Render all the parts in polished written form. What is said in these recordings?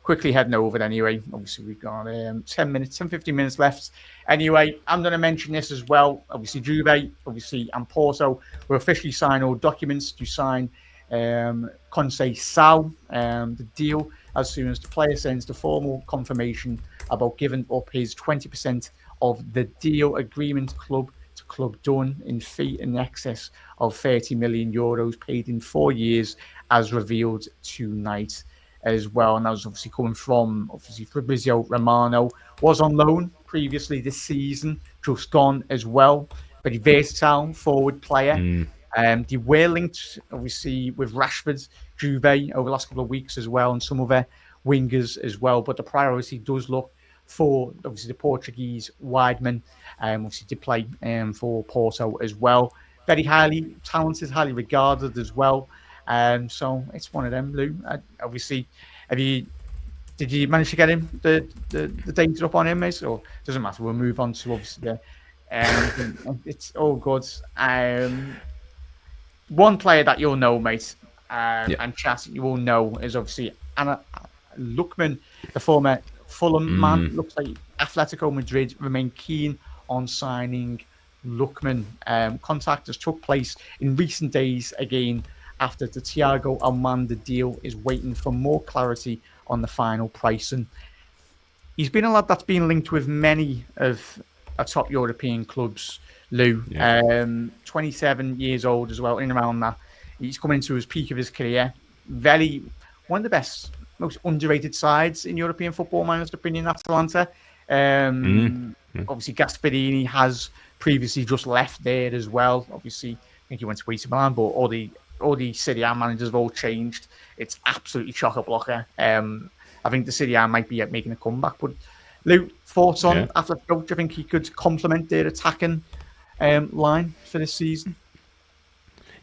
quickly heading over anyway. Obviously, we've got 15 minutes left. Anyway, I'm going to mention this as well. Obviously, Juve, obviously, and Porso will officially sign all documents to sign Conceição, the deal, as soon as the player sends the formal confirmation about giving up his 20% of the deal. Agreement club to club done in fee in excess of 30 million euros paid in 4 years, as revealed tonight as well. And that was obviously coming from Fabrizio Romano, was on loan previously this season, just gone as well. Very versatile forward player. They were linked, obviously, with Rashford, Juve over the last couple of weeks as well, and some other wingers as well. But the priority does look for, obviously, the Portuguese wideman. Obviously, to play for Porto as well. Very highly talented, highly regarded as well. So it's one of them, Lou. Obviously, did you manage to get him the data up on him, mate? Or doesn't matter. We'll move on to obviously it's all good. One player that you'll know, mate, and chat you will know is obviously Lookman, the former Fulham man. Looks like Atletico Madrid remain keen on signing Lookman. Contact has took place in recent days again after the Thiago Almada deal is waiting for more clarity on the final pricing. He's been a lad that's been linked with many of our top European clubs, Lou. 27 years old as well, in and around that. He's coming into his peak of his career. One of the best, most underrated sides in European football, my honest opinion, Atalanta. Obviously, Gasperini has previously just left there as well. Obviously, I think he went to AC Milan, but all the Serie A managers have all changed. It's absolutely chock-a-blocker. I think the Serie A might be making a comeback. But Lou, thoughts on Atletico? Do you think he could complement their attacking line for this season?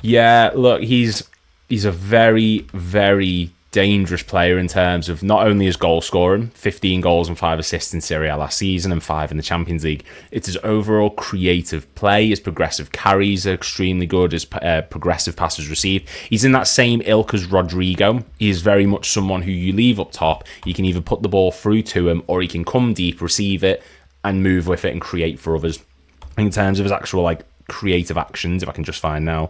Yeah, look, he's a very, very dangerous player in terms of not only his goal scoring, 15 goals and 5 assists in Serie A last season and 5 in the Champions League. It's his overall creative play. His progressive carries are extremely good. His progressive passes received. He's in that same ilk as Rodrigo. He is very much someone who you leave up top. You can either put the ball through to him or he can come deep, receive it and move with it and create for others. In terms of his actual creative actions, if I can just find now,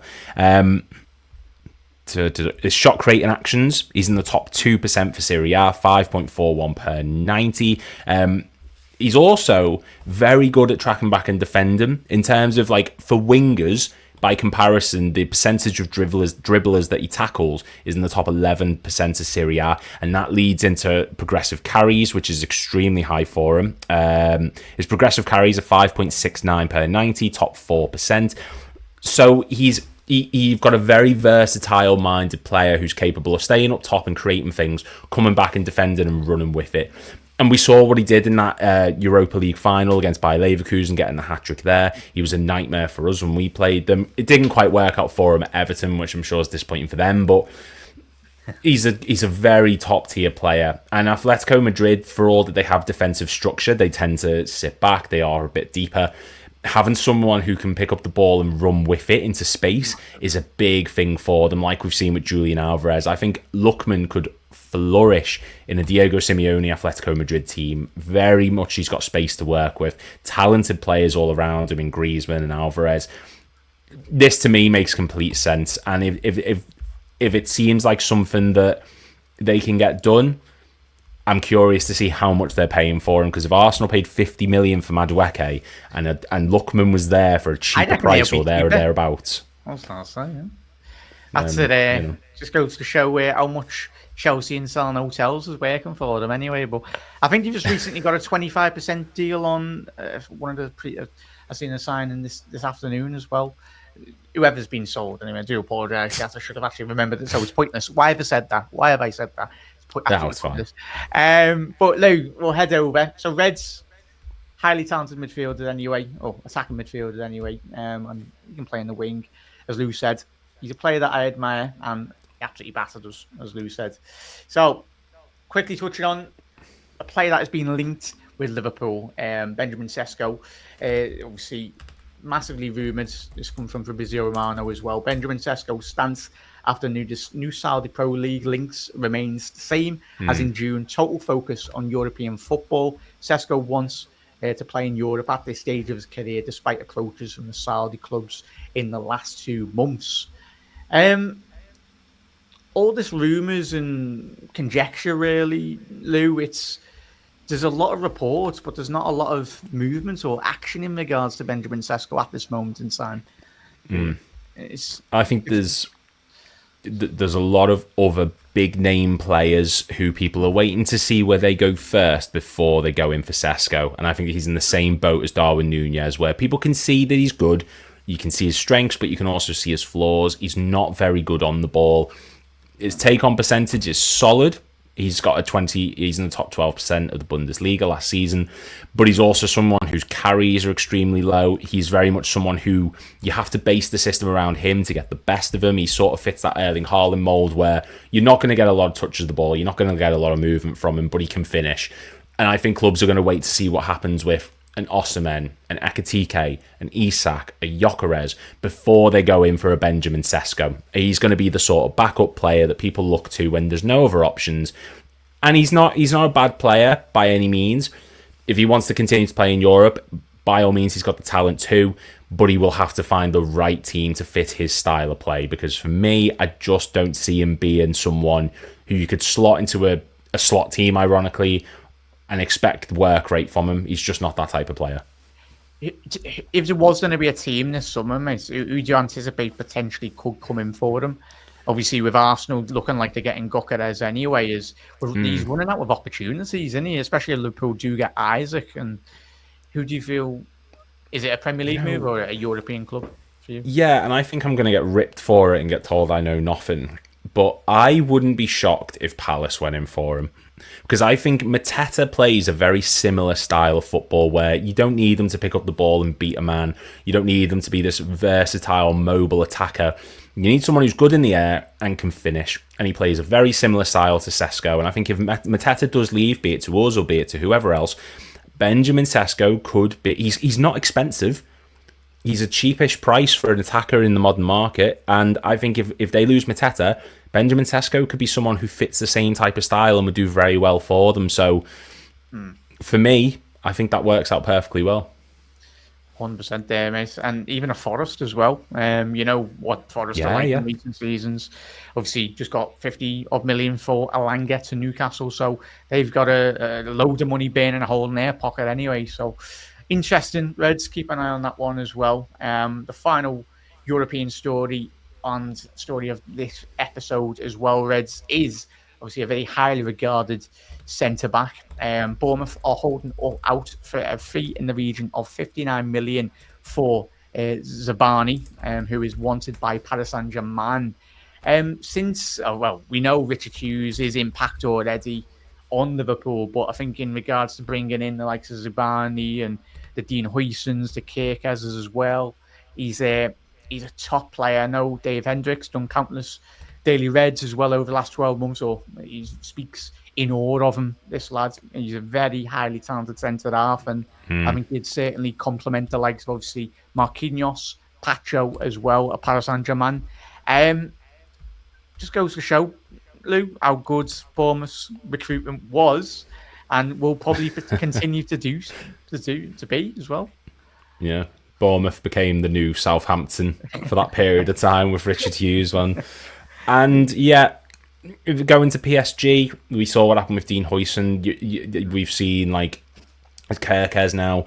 to his shot creating actions, he's in the top 2% for Serie A, 5.41 per 90. He's also very good at tracking back and defending. In terms of for wingers, by comparison, the percentage of dribblers that he tackles is in the top 11% of Serie A, and that leads into progressive carries, which is extremely high for him. His progressive carries are 5.69 per 90, top 4%. So you've got a very versatile-minded player who's capable of staying up top and creating things, coming back and defending and running with it. And we saw what he did in that Europa League final against Bayer Leverkusen, getting the hat-trick there. He was a nightmare for us when we played them. It didn't quite work out for him at Everton, which I'm sure is disappointing for them, but he's a very top-tier player. And Atletico Madrid, for all that they have defensive structure, they tend to sit back. They are a bit deeper. Having someone who can pick up the ball and run with it into space is a big thing for them, like we've seen with Julian Alvarez. I think Lukman could flourish in a Diego Simeone Atletico Madrid team. Very much he's got space to work with. Talented players all around him in Griezmann and Alvarez. This, to me, makes complete sense. And if it seems like something that they can get done, I'm curious to see how much they're paying for him, because if Arsenal paid 50 million for Madueke and Lookman was there for a cheaper price or there or thereabouts. I was going to say, yeah. That's it. Just goes to show how much Chelsea and selling hotels is working for them anyway. But I think you just recently got a 25% deal on one of the I've seen a signing this afternoon as well. Whoever's been sold, anyway, I do apologise. I should have actually remembered it, so it's pointless. Why have I said that? It's fine. But Lou, we'll head over. So Reds, highly talented midfielder anyway, or attacking midfielder anyway, and he can play in the wing. As Lou said, he's a player that I admire, and he absolutely battered us, as Lou said. So, quickly touching on a player that has been linked with Liverpool, Benjamin Cesco. Obviously, massively rumoured. This comes from Fabrizio Romano as well. Benjamin Cesco's stance after new Saudi Pro League links remains the same as in June. Total focus on European football. Cesco wants to play in Europe at this stage of his career, despite approaches from the Saudi clubs in the last 2 months. All this rumours and conjecture, really, Lou. There's a lot of reports, but there's not a lot of movement or action in regards to Benjamin Sesko at this moment in time. I think there's a lot of other big name players who people are waiting to see where they go first before they go in for Sesko. And I think he's in the same boat as Darwin Nunez, where people can see that he's good. You can see his strengths, but you can also see his flaws. He's not very good on the ball. His take-on percentage is solid. He's got a 20. He's in the top 12% of the Bundesliga last season, but he's also someone whose carries are extremely low. He's very much someone who you have to base the system around him to get the best of him. He sort of fits that Erling Haaland mold where you're not going to get a lot of touches of the ball, you're not going to get a lot of movement from him, but he can finish. And I think clubs are going to wait to see what happens with an Osimhen, an Ekitike, an Isak, a Gyökeres before they go in for a Benjamin Sesko. He's going to be the sort of backup player that people look to when there's no other options. And he's not a bad player by any means. If he wants to continue to play in Europe, by all means, he's got the talent too, but he will have to find the right team to fit his style of play, because for me, I just don't see him being someone who you could slot into a slot team, ironically, and expect work rate from him. He's just not that type of player. If there was going to be a team this summer, mate, who do you anticipate potentially could come in for him? Obviously, with Arsenal looking like they're getting Gyökeres anyway, he's running out of opportunities, isn't he? Especially if Liverpool do get Isaac. And who do you feel, is it a Premier League move or a European club for you? Yeah, and I think I'm going to get ripped for it and get told I know nothing. But I wouldn't be shocked if Palace went in for him. Because I think Mateta plays a very similar style of football where you don't need him to pick up the ball and beat a man. You don't need him to be this versatile, mobile attacker. You need someone who's good in the air and can finish. And he plays a very similar style to Sesko. And I think if Mateta does leave, be it to us or be it to whoever else, Benjamin Sesko could be... He's not expensive. He's a cheapish price for an attacker in the modern market. And I think if they lose Mateta, Benjamin Sesko could be someone who fits the same type of style and would do very well for them. So for me, I think that works out perfectly well. 100% there, mate. And even a Forest as well. You know what Forest are like in recent seasons. Obviously, just got 50-odd million for Alanga to Newcastle. So they've got a load of money burning a hole in their pocket anyway. So interesting. Reds, keep an eye on that one as well. The final European story of this episode as well, Reds, is obviously a very highly regarded centre-back. Bournemouth are holding out for a fee in the region of 59 million for Zabarnyi, who is wanted by Paris Saint-Germain. We know Richard Hughes' impact already on Liverpool, but I think in regards to bringing in the likes of Zabarnyi and the Dean Huijsens, the Kerkezes as well, he's a top player. I know Dave Hendricks done countless daily reds as well over the last 12 months, or he speaks in awe of him, this lad. He's a very highly talented centre-half, and I think he'd certainly complement the likes of, obviously, Marquinhos, Pacho as well at Paris Saint-Germain. Just goes to show, Lou, how good Bournemouth's recruitment was, and will probably continue to be as well. Yeah. Bournemouth became the new Southampton for that period of time with Richard Hughes one. And yeah, going to PSG, we saw what happened with Dean Huijsen. We've seen like Kerkez now.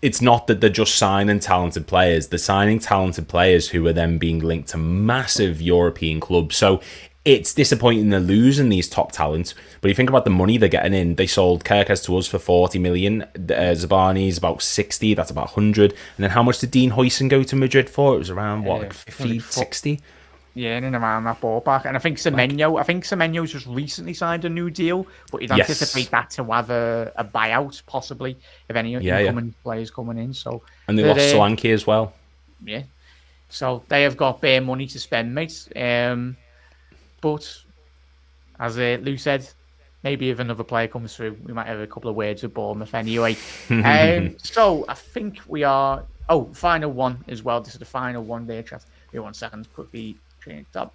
It's not that they're just signing talented players. They're signing talented players who are then being linked to massive European clubs. So it's disappointing they're losing these top talents. But you think about the money they're getting in. They sold Kerkez to us for 40 million. Zabarnyi is about 60. That's about 100. And then how much did Dean Huijsen go to Madrid for? It was around, like 50, 60? Yeah, in and around that ballpark. And I think Semenyo's just recently signed a new deal, but you'd anticipate that to have a buyout, possibly, if any incoming players coming in. So, and they lost Solanke as well. Yeah. So they have got bare money to spend, mate. But as Lou said, maybe if another player comes through, we might have a couple of words with Bournemouth anyway. So I think we are Oh, final one as well. This is the final one there, chat. Wait 1 second, quickly change tab.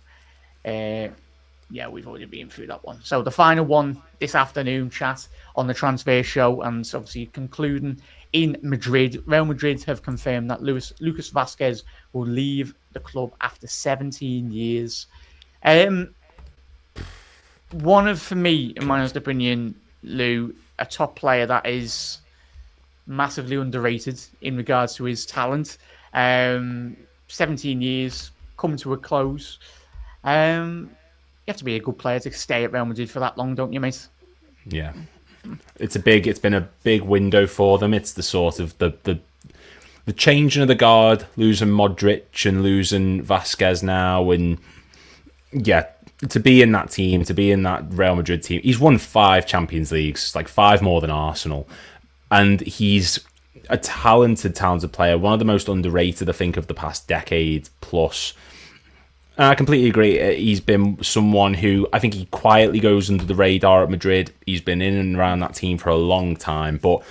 Yeah, we've already been through that one. So the final one this afternoon, chat, on the transfer show, and obviously concluding in Madrid. Real Madrid have confirmed that Lucas Vasquez will leave the club after 17 years. One of, for me, in my honest opinion, Lou, a top player that is massively underrated in regards to his talent. 17 years, coming to a close. You have to be a good player to stay at Real Madrid for that long, don't you, mate? Yeah. It's been a big window for them. It's the sort of the changing of the guard, losing Modric and losing Vasquez now, and yeah, to be in that team, to be in that Real Madrid team. He's won 5 Champions Leagues, like 5 more than Arsenal, and he's a talented player, one of the most underrated, I think, of the past decade plus. And I completely agree. He's been someone who I think he quietly goes under the radar at Madrid. He's been in and around that team for a long time, but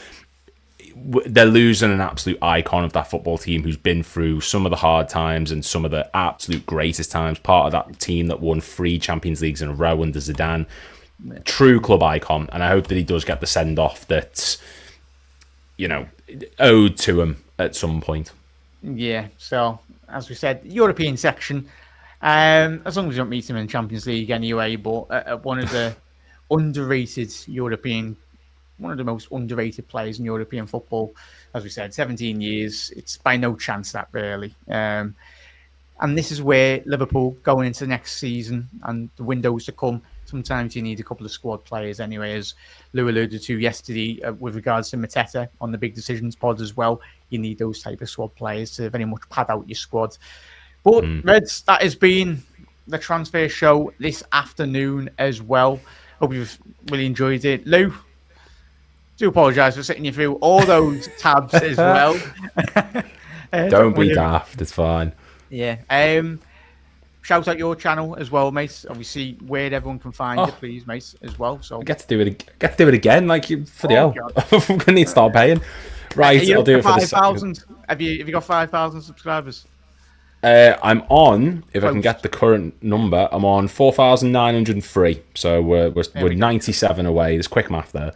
they're losing an absolute icon of that football team who's been through some of the hard times and some of the absolute greatest times. Part of that team that won 3 Champions Leagues in a row under Zidane. True club icon. And I hope that he does get the send-off that's, owed to him at some point. Yeah, so as we said, European section. As long as you don't meet him in Champions League anyway, but one of the one of the most underrated players in European football. As we said, 17 years. It's by no chance that really. And this is where Liverpool going into next season and the windows to come. Sometimes you need a couple of squad players anyway, as Lou alluded to yesterday with regards to Mateta on the Big Decisions pod as well. You need those type of squad players to very much pad out your squad. But Reds, that has been the transfer show this afternoon as well. Hope you've really enjoyed it. Lou, do apologise for sitting you through all those tabs as well. Don't be daft, it's fine. Yeah. Shout out your channel as well, mate. Obviously, where everyone can find you, please, mate, as well. So I get to do it again, like for the hell. I'm gonna need to start paying. Right, I'll do it for the 5,000. Have you got 5,000 subscribers? I'm on, if I can get the current number, I'm on 4,903. So we're 97 away. There's quick math there.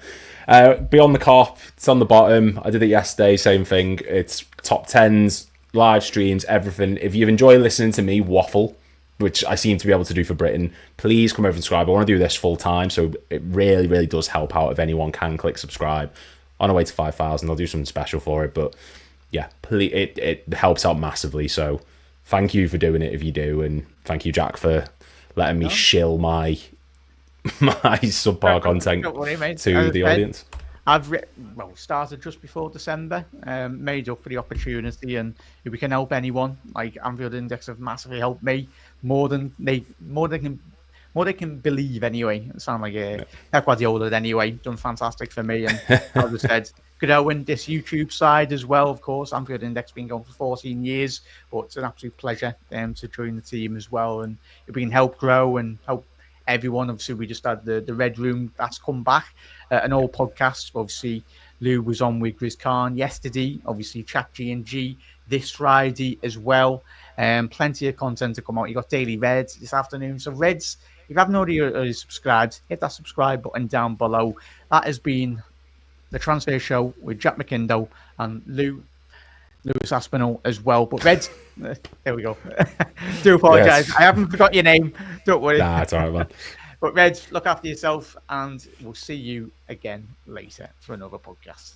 Beyond the Cop, it's on the bottom. I did it yesterday, same thing. It's top 10s, live streams, everything. If you enjoy listening to me waffle, which I seem to be able to do for Britain, please come over and subscribe. I want to do this full time, so it really, really does help out if anyone can click subscribe. On our way to 5,000, I'll do something special for it. But yeah, please, it helps out massively. So thank you for doing it if you do, and thank you, Jack, for letting me shill my subpar content to the audience. I've started just before December, made up for the opportunity, and if we can help anyone, like Anfield Index have massively helped me more than they can believe anyway. It sounds like Guardiola anyway, done fantastic for me, and as I said, could I win this YouTube side as well, of course. Anfield Index been going for 14 years, but it's an absolute pleasure to join the team as well, and if we can help grow and help everyone. Obviously, we just had the Red Room that's come back, an old podcast. Obviously, Lou was on with Grizz Khan yesterday. Obviously, Chat G&G this Friday as well. Plenty of content to come out. You got Daily Reds this afternoon. So Reds, if you haven't already subscribed, hit that subscribe button down below. That has been the Transfer Show with Jack McIndoe and Lewis Aspinall as well. But Reds, there we go. Do apologise. Yes. I haven't forgot your name. Don't worry. Nah, it's all right, man. But Reds, look after yourself, and we'll see you again later for another podcast.